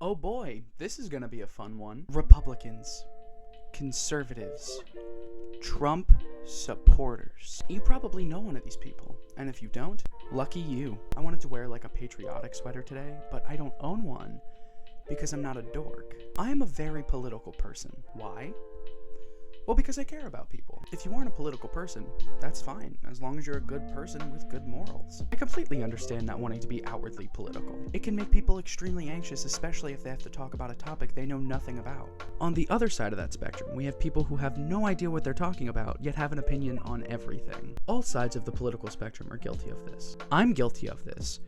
Oh boy, this is gonna be a fun one. Republicans, conservatives, Trump supporters. You probably know one of these people, and if you don't, lucky you. I wanted to wear like a patriotic sweater today, but I don't own one because I'm not a dork. I am a very political person. Why? Well, because I care about people. If you aren't a political person, that's fine, as long as you're a good person with good morals. I completely understand not wanting to be outwardly political. It can make people extremely anxious, especially if they have to talk about a topic they know nothing about. On the other side of that spectrum, we have people who have no idea what they're talking about, yet have an opinion on everything. All sides of the political spectrum are guilty of this. I'm guilty of this.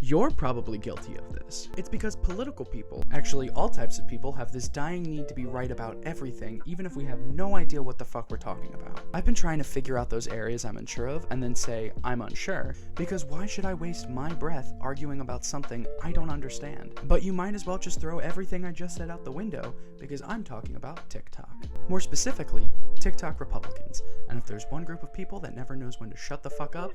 You're probably guilty of this. It's because political people, actually all types of people, have this dying need to be right about everything, even if we have no idea what the fuck we're talking about. I've been trying to figure out those areas I'm unsure of and then say, I'm unsure, because why should I waste my breath arguing about something I don't understand? But you might as well just throw everything I just said out the window, because I'm talking about TikTok. More specifically, TikTok Republicans. And if there's one group of people that never knows when to shut the fuck up,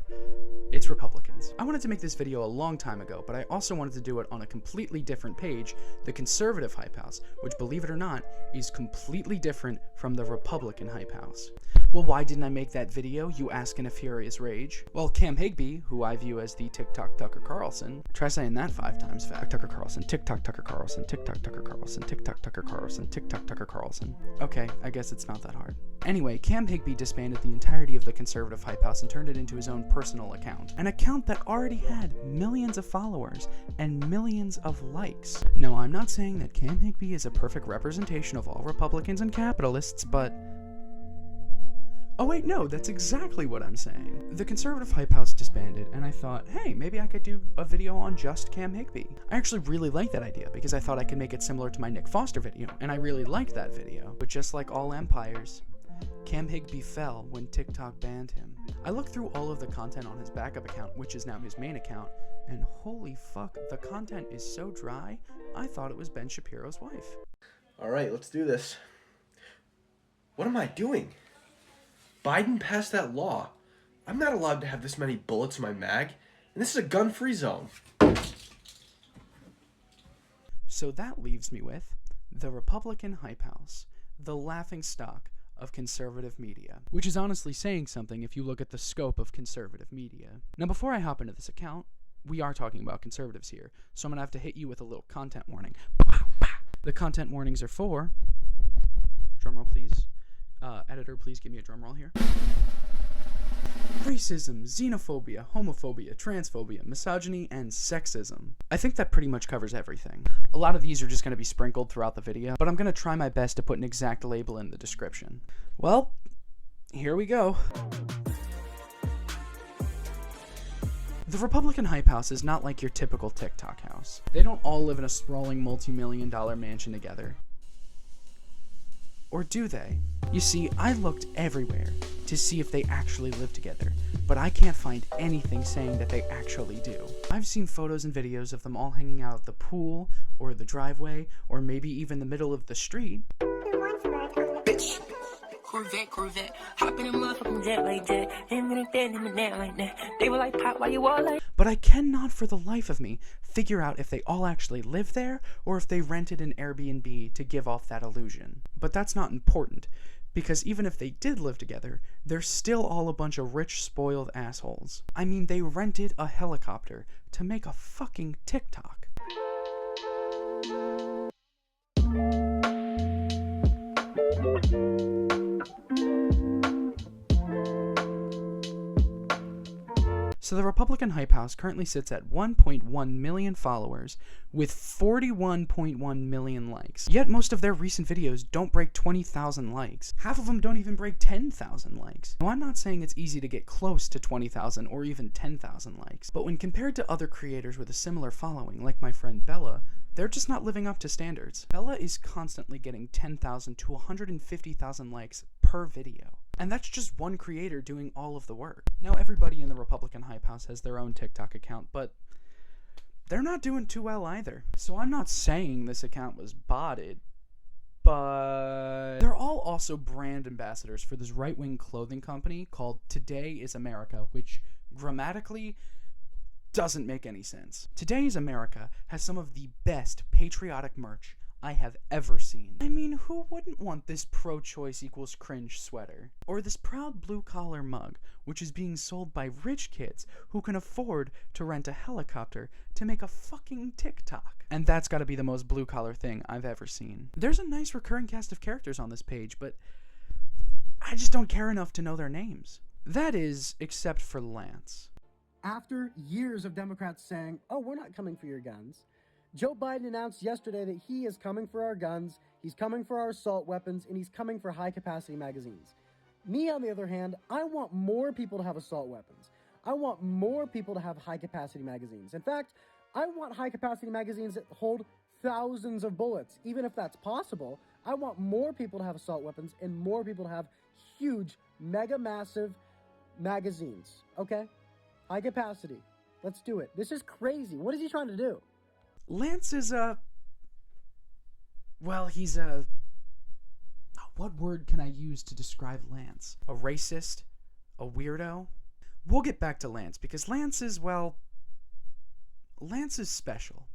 it's Republicans. I wanted to make this video a long time ago, but I also wanted to do it on a completely different page, the conservative hype house, which, believe it or not, is completely different from the Republican hype house. Well, why didn't I make that video, you ask in a furious rage? Well, Cam Higbee, who I view as the TikTok Tucker Carlson, try saying that 5 times fast. Tucker Carlson, TikTok Tucker Carlson, TikTok Tucker Carlson, TikTok Tucker Carlson, TikTok Tucker Carlson. Okay, I guess it's not that hard. Anyway, Cam Higbee disbanded the entirety of the conservative hype house and turned it into his own personal account. An account that already had millions of followers and millions of likes. Now, I'm not saying that Cam Higbee is a perfect representation of all Republicans and capitalists, but... Oh wait, no, that's exactly what I'm saying. The conservative hype house disbanded, and I thought, hey, maybe I could do a video on just Cam Higbee. I actually really liked that idea, because I thought I could make it similar to my Nick Foster video, and I really liked that video. But just like all empires, Cam Higbee fell when TikTok banned him. I looked through all of the content on his backup account, which is now his main account, and holy fuck, the content is so dry, I thought it was Ben Shapiro's wife. Alright, let's do this. What am I doing? Biden passed that law. I'm not allowed to have this many bullets in my mag, and this is a gun-free zone. So that leaves me with the Republican hype house, the laughingstock of conservative media, which is honestly saying something if you look at the scope of conservative media. Now, before I hop into this account, we are talking about conservatives here, so I'm gonna have to hit you with a little content warning. The content warnings are for, drumroll please, editor please give me a drumroll here. Racism, xenophobia, homophobia, transphobia, misogyny, and sexism. I think that pretty much covers everything. A lot of these are just going to be sprinkled throughout the video, but I'm going to try my best to put an exact label in the description. Well, here we go. The Republican hype house is not like your typical TikTok house. They don't all live in a sprawling multi-million-dollar mansion together. Or do they? You see, I looked everywhere to see if they actually live together, but I can't find anything saying that they actually do. I've seen photos and videos of them all hanging out at the pool, or the driveway, or maybe even the middle of the street. Bitch. Corvette, hop in a motherfucking jet like that, him and that like that. They were like, Pop, why you all like? But I cannot for the life of me figure out if they all actually live there, or if they rented an Airbnb to give off that illusion. But that's not important, because even if they did live together, they're still all a bunch of rich, spoiled assholes. I mean, they rented a helicopter to make a fucking TikTok. So the Republican hype house currently sits at 1.1 million followers with 41.1 million likes. Yet most of their recent videos don't break 20,000 likes. Half of them don't even break 10,000 likes. Now, I'm not saying it's easy to get close to 20,000 or even 10,000 likes, but when compared to other creators with a similar following, like my friend Bella, they're just not living up to standards. Bella is constantly getting 10,000 to 150,000 likes per video. And that's just one creator doing all of the work. Now, everybody in the Republican hype house has their own TikTok account, but they're not doing too well either. So I'm not saying this account was botted, but they're all also brand ambassadors for this right-wing clothing company called Today is America, which grammatically doesn't make any sense. Today's America has some of the best patriotic merch I have ever seen. I mean, who wouldn't want this pro-choice equals cringe sweater? Or this proud blue-collar mug, which is being sold by rich kids who can afford to rent a helicopter to make a fucking TikTok. And that's gotta be the most blue-collar thing I've ever seen. There's a nice recurring cast of characters on this page, but I just don't care enough to know their names. That is, except for Lance. After years of Democrats saying, oh, we're not coming for your guns, Joe Biden announced yesterday that he is coming for our guns, he's coming for our assault weapons, and he's coming for high-capacity magazines. Me, on the other hand, I want more people to have assault weapons. I want more people to have high-capacity magazines. In fact, I want high-capacity magazines that hold thousands of bullets. Even if that's possible, I want more people to have assault weapons and more people to have huge, mega-massive magazines, okay? High capacity. Let's do it. This is crazy. What is he trying to do? Lance is he's what word can I use to describe Lance? A racist? A weirdo? We'll get back to Lance, because Lance is, well, Lance is special.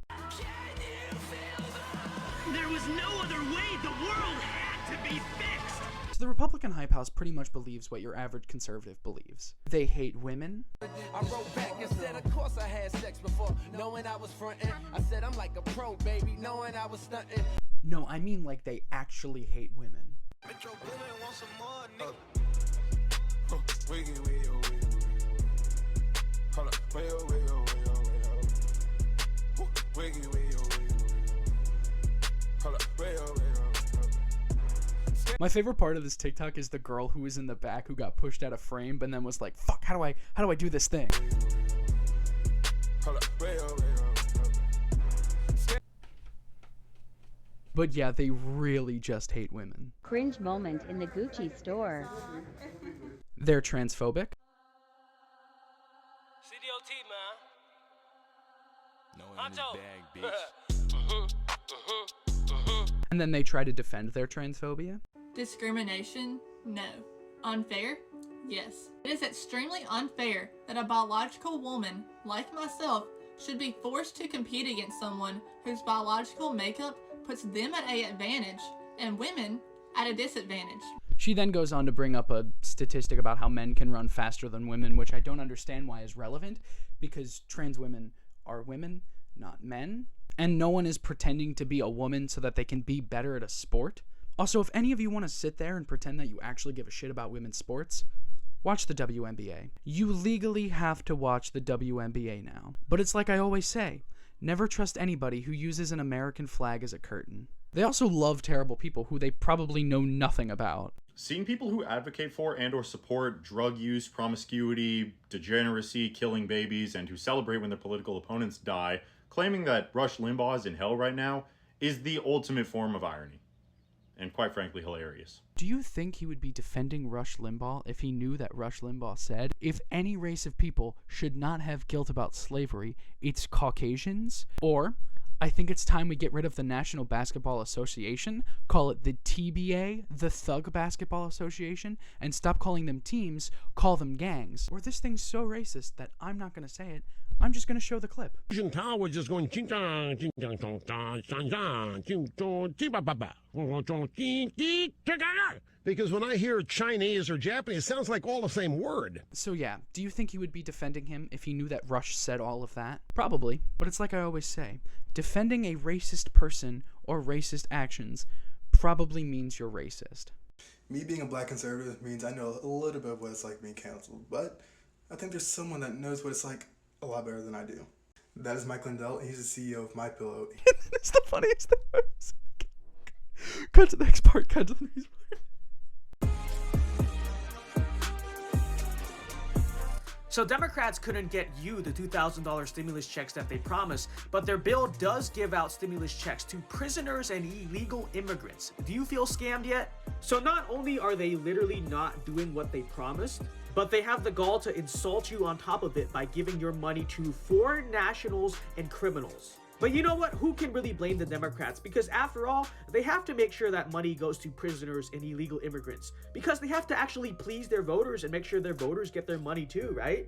There was no other way. The world had to be fixed. So the Republican hype house pretty much believes what your average conservative believes. They hate women. I wrote back and said, of course I had sex before, knowing I was frontin'. I said, I'm like a pro, baby, knowing I was stuntin'. No, I mean like they actually hate women. Metro Boomin want some more, nigga. Hold up, My favorite part of this TikTok is the girl who was in the back who got pushed out of frame and then was like, fuck, how do I do this thing? But yeah, they really just hate women. Cringe moment in the Gucci store. They're transphobic. CDOT, man. No, in this bag, bitch. And then they try to defend their transphobia. Discrimination? No. Unfair? Yes. It is extremely unfair that a biological woman, like myself, should be forced to compete against someone whose biological makeup puts them at an advantage and women at a disadvantage. She then goes on to bring up a statistic about how men can run faster than women, which I don't understand why is relevant, because trans women are women, not men. And no one is pretending to be a woman so that they can be better at a sport. Also, if any of you want to sit there and pretend that you actually give a shit about women's sports, watch the WNBA. You legally have to watch the WNBA now. But it's like I always say, never trust anybody who uses an American flag as a curtain. They also love terrible people who they probably know nothing about. Seeing people who advocate for and or support drug use, promiscuity, degeneracy, killing babies, and who celebrate when their political opponents die, claiming that Rush Limbaugh is in hell right now, is the ultimate form of irony. And quite frankly, hilarious. Do you think he would be defending Rush Limbaugh if he knew that Rush Limbaugh said, if any race of people should not have guilt about slavery, it's Caucasians? Or, I think it's time we get rid of the National Basketball Association, call it the TBA, the Thug Basketball Association, and stop calling them teams, call them gangs. Or this thing's so racist that I'm not going to say it, I'm just going to show the clip. Tower just going because when I hear Chinese or Japanese, it sounds like all the same word. So yeah, do you think he would be defending him if he knew that Rush said all of that? Probably, but it's like I always say, defending a racist person or racist actions probably means you're racist. Me being a black conservative means I know a little bit of what it's like being canceled, but I think there's someone that knows what it's like a lot better than I do. That is Mike Lindell, and he's the CEO of MyPillow. It's the funniest thing. Cut to the next part, cut to the next part. So Democrats couldn't get you the $2,000 stimulus checks that they promised, but their bill does give out stimulus checks to prisoners and illegal immigrants. Do you feel scammed yet? So not only are they literally not doing what they promised, but they have the gall to insult you on top of it by giving your money to foreign nationals and criminals. But you know what? Who can really blame the Democrats? Because after all, they have to make sure that money goes to prisoners and illegal immigrants. Because they have to actually please their voters and make sure their voters get their money too, right?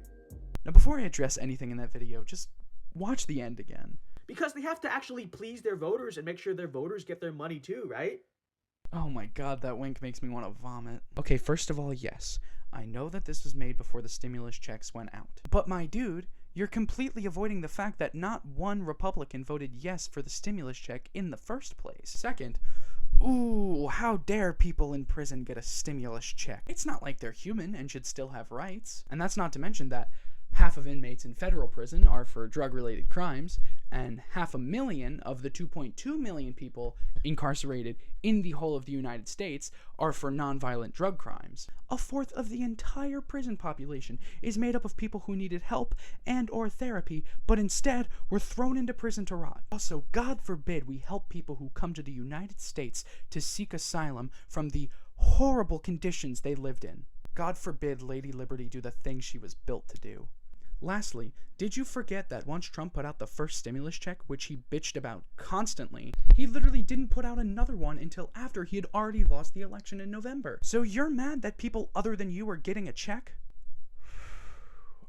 Now, before I address anything in that video, just watch the end again. Because they have to actually please their voters and make sure their voters get their money too, right? Oh my god, that wink makes me want to vomit. Okay, first of all, yes, I know that this was made before the stimulus checks went out. But my dude, you're completely avoiding the fact that not one Republican voted yes for the stimulus check in the first place. Second, ooh, how dare people in prison get a stimulus check? It's not like they're human and should still have rights. And that's not to mention that half of inmates in federal prison are for drug-related crimes, and 500,000 of the 2.2 million people incarcerated in the whole of the United States are for nonviolent drug crimes. A fourth of the entire prison population is made up of people who needed help and or therapy, but instead were thrown into prison to rot. Also, God forbid we help people who come to the United States to seek asylum from the horrible conditions they lived in. God forbid Lady Liberty do the thing she was built to do. Lastly, did you forget that once Trump put out the first stimulus check, which he bitched about constantly, he literally didn't put out another one until after he had already lost the election in November? So you're mad that people other than you are getting a check?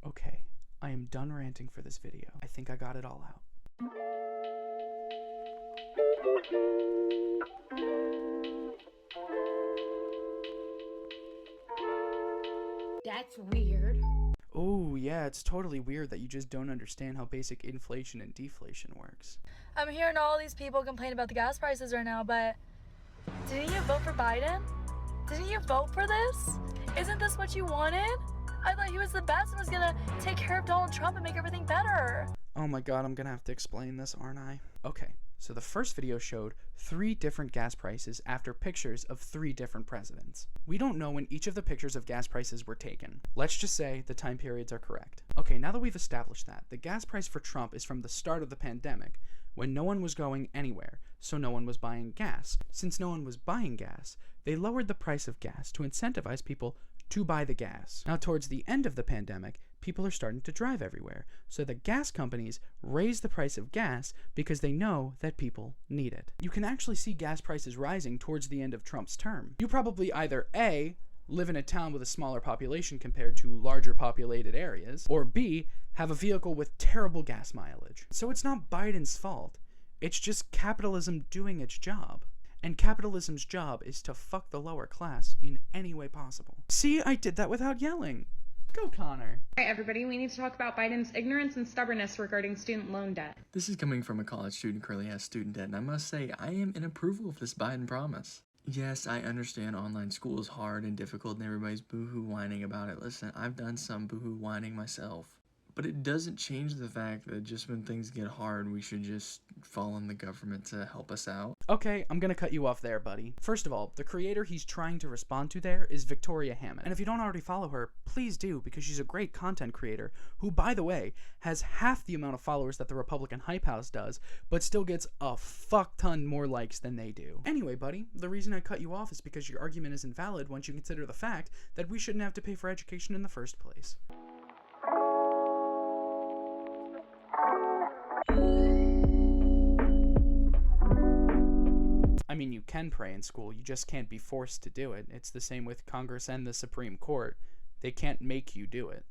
Okay, I am done ranting for this video. I think I got it all out. That's weird. Oh, yeah, it's totally weird that you just don't understand how basic inflation and deflation works. I'm hearing all these people complain about the gas prices right now, but didn't you vote for Biden? Didn't you vote for this? Isn't this what you wanted? I thought he was the best and was gonna take care of Donald Trump and make everything better. Oh my god, I'm gonna have to explain this, aren't I? Okay, so the first video showed 3 different gas prices after pictures of 3 different presidents. We don't know when each of the pictures of gas prices were taken. Let's just say the time periods are correct. Okay, now that we've established that, the gas price for Trump is from the start of the pandemic, when no one was going anywhere, so no one was buying gas. Since no one was buying gas, they lowered the price of gas to incentivize people to buy the gas. Now, towards the end of the pandemic, people are starting to drive everywhere, so the gas companies raise the price of gas because they know that people need it. You can actually see gas prices rising towards the end of Trump's term. You probably either A, live in a town with a smaller population compared to larger populated areas, or B, have a vehicle with terrible gas mileage. So it's not Biden's fault. It's just capitalism doing its job. And capitalism's job is to fuck the lower class in any way possible. See, I did that without yelling. Go, Connor. All right, everybody, we need to talk about Biden's ignorance and stubbornness regarding student loan debt. This is coming from a college student who currently has student debt, and I must say, I am in approval of this Biden promise. Yes, I understand online school is hard and difficult and everybody's boohoo whining about it. Listen, I've done some boohoo whining myself. But it doesn't change the fact that just when things get hard, we should just fall on the government to help us out. Okay, I'm gonna cut you off there, buddy. First of all, the creator he's trying to respond to there is Victoria Hammond. And if you don't already follow her, please do, because she's a great content creator who, by the way, has half the amount of followers that the Republican Hype House does, but still gets a fuck ton more likes than they do. Anyway, buddy, the reason I cut you off is because your argument is invalid once you consider the fact that we shouldn't have to pay for education in the first place. I mean, you can pray in school, you just can't be forced to do it. It's the same with Congress and the Supreme Court. They can't make you do it.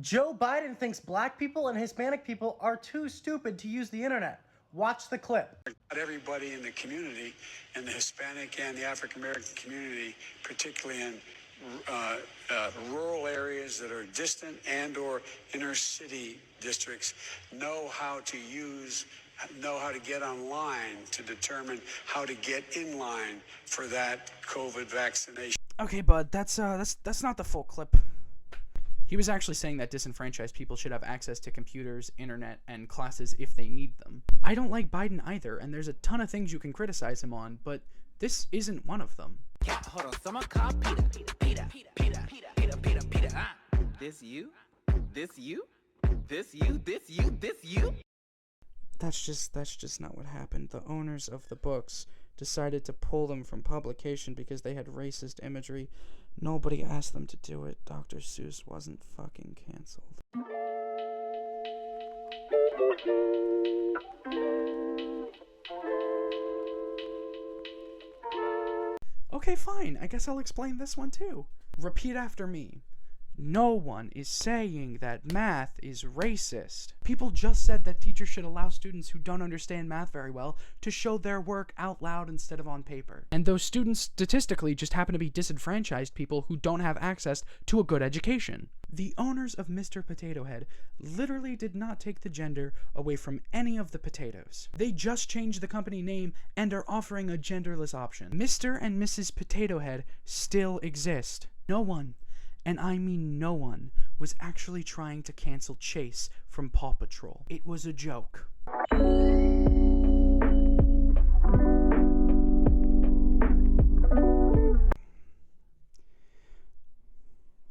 Joe Biden thinks black people and Hispanic people are too stupid to use the internet. Watch the clip. Not everybody in the community, in the Hispanic and the African American community, particularly in rural areas that are distant and or inner city districts, know how to get online to determine how to get in line for that COVID vaccination. Okay, bud, that's not the full clip. He was actually saying that disenfranchised people should have access to computers, internet, and classes if they need them. I don't like Biden either, and there's a ton of things you can criticize him on, but this isn't one of them. Yeah, hold on, someone call Peter. This you? This you? This you? This you? This you? That's just not what happened. The owners of the books decided to pull them from publication because they had racist imagery. Nobody asked them to do it. Dr. Seuss wasn't fucking canceled. Okay, fine. I guess I'll explain this one too. Repeat after me. No one is saying that math is racist. People just said that teachers should allow students who don't understand math very well to show their work out loud instead of on paper. And those students statistically just happen to be disenfranchised people who don't have access to a good education. The owners of Mr. Potato Head literally did not take the gender away from any of the potatoes. They just changed the company name and are offering a genderless option. Mr. and Mrs. Potato Head still exist. No one, and I mean no one, was actually trying to cancel Chase from Paw Patrol. It was a joke.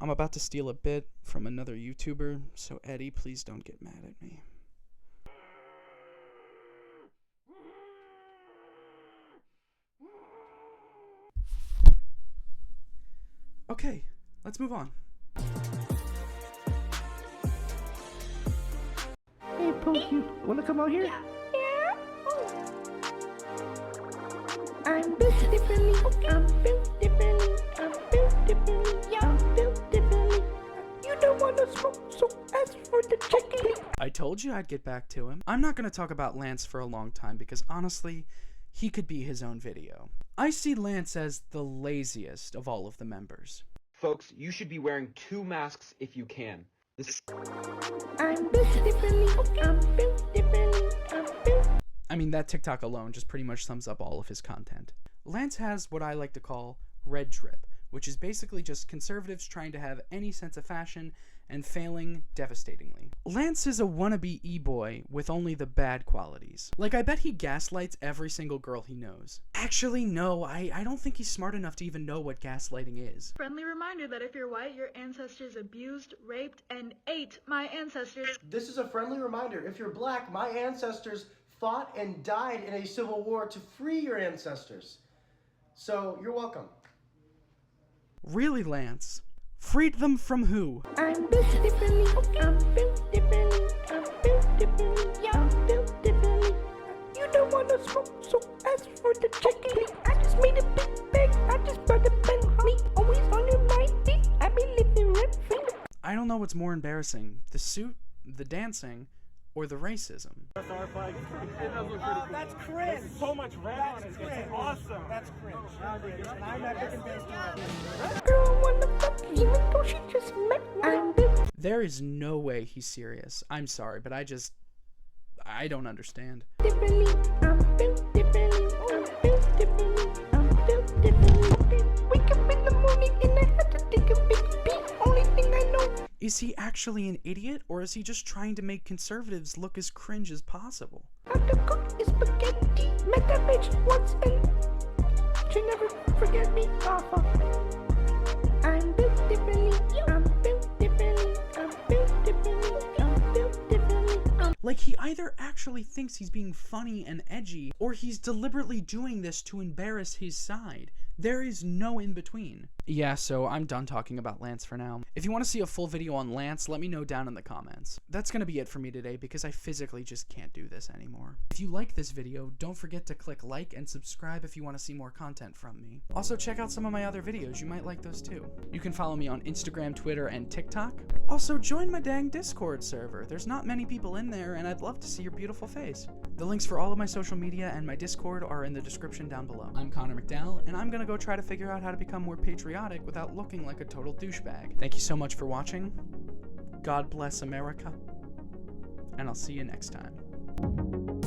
I'm about to steal a bit from another YouTuber, so Eddie, please don't get mad at me. Okay, let's move on. Hey, Pokey, wanna come out here? Yeah. I'm built differently. I'm built differently. I'm built differently. Yeah. I'm built differently. You don't wanna smoke, so ask for the chicken. I told you I'd get back to him. I'm not gonna talk about Lance for a long time because honestly, he could be his own video. I see Lance as the laziest of all of the members. Folks, you should be wearing 2 masks if you can. I'm built differently. I'm built differently. I'm built. I mean, that TikTok alone just pretty much sums up all of his content. Lance has what I like to call red trip, which is basically just conservatives trying to have any sense of fashion and failing devastatingly. Lance is a wannabe e-boy with only the bad qualities. Like, I bet he gaslights every single girl he knows. Actually, no, I don't think he's smart enough to even know what gaslighting is. Friendly reminder that if you're white, your ancestors abused, raped, and ate my ancestors. This is a friendly reminder. If you're black, my ancestors fought and died in a civil war to free your ancestors. So, you're welcome. Really, Lance? Freed them from who? I'm built differently. I'm built differently. I'm built differently. Yeah. I'm built differently. You don't wanna smoke, so ask for the chicken. I just made a big bag. I just bought a Bentley. Always on your mind. I be living rent free. I don't know what's more embarrassing, the suit, the dancing, or the racism. That's our flag. It does look pretty cool. That's cringe. There's so much red on it. It's awesome. That's cringe. And I'm not picking based Girl wanna fuck even though she just met me. I'm built. There is no way he's serious. I'm sorry, but I don't understand. Differently. I'm built differently. I'm built differently. I'm built differently. Wake up in the morning and I had to take a big pee. Only thing I know. Is he actually an idiot, or is he just trying to make conservatives look as cringe as possible? How to cook is spaghetti. Met that bitch once and she never forget me. I'm built differently. I'm built differently. I'm built differently. I'm built differently. Like, he either actually thinks he's being funny and edgy, or he's deliberately doing this to embarrass his side. There is no in between. Yeah, so I'm done talking about Lance for now. If you want to see a full video on Lance, let me know down in the comments. That's gonna be it for me today because I physically just can't do this anymore. If you like this video, don't forget to click like and subscribe if you want to see more content from me. Also, check out some of my other videos, you might like those too. You can follow me on Instagram, Twitter, and TikTok. Also, join my dang Discord server. There's not many people in there, and I'd love to see your beautiful face. The links for all of my social media and my Discord are in the description down below. I'm Connor McDowell, and I'm gonna go try to figure out how to become more patriotic without looking like a total douchebag. Thank you so much for watching. God bless America, and I'll see you next time.